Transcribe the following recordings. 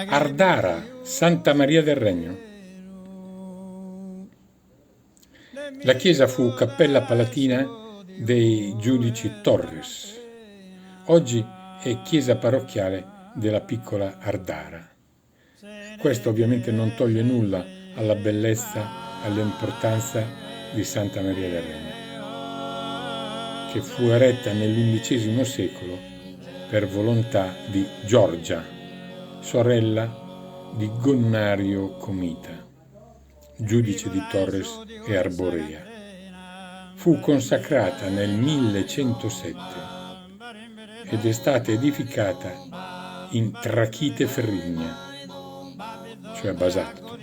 Ardara, Santa Maria del Regno. La chiesa fu cappella palatina dei giudici Torres. Oggi è chiesa parrocchiale della piccola Ardara. Questo ovviamente non toglie nulla alla bellezza, all'importanza di Santa Maria del Regno, che fu eretta nell'XI secolo per volontà di Giorgia, sorella di Gonnario Comita, giudice di Torres e Arborea. Fu consacrata nel 1107 ed è stata edificata in trachite ferrigna, cioè basalto,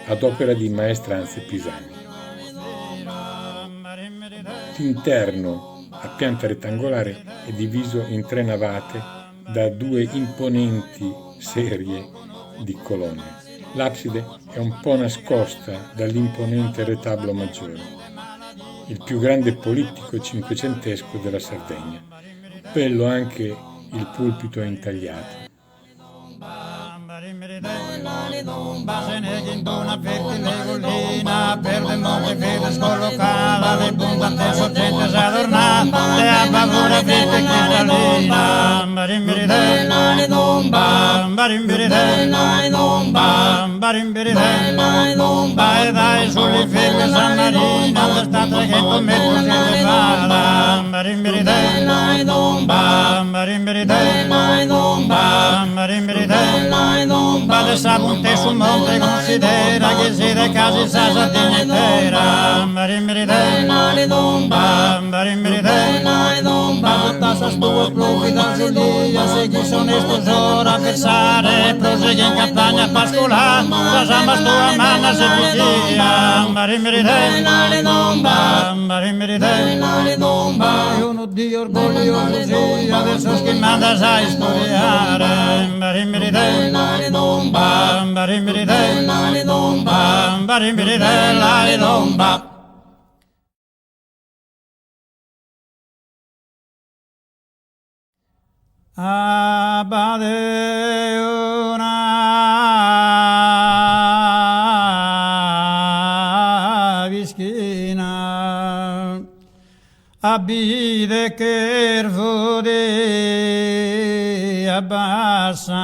ad opera di maestranze pisane. L'interno, a pianta rettangolare, è diviso in 3 navate da 2 imponenti serie di colonne. L'abside è un po' nascosta dall'imponente retablo maggiore, il più grande polittico cinquecentesco della Sardegna. Bello anche il pulpito intagliato. Per le monte vede scollocata, le puntate sorgente s'adornata, le abbavore vede cristallina, barimbiridè, barimbiridè, barimbiridè, dai sulle figlie San Marino, l'estate che commetto si elevata, barimbiridè, barimbiridè, vale sabunte sul monte considera che si dai casi sa Sardegna intera, barimbiridè, barimbiridè, tutta stua profita Giulia, se chi sono esposora a pensare, prosegui in campagna pascolare, la samba stua manna se bugia, barimbiridè, barimbiridè, uno di orgoglioso sì, adesso schimata sai studiare, barimbiridè, barimbiridè, barimbiridè, la domba. Abade una vischina abide kervo de abbassa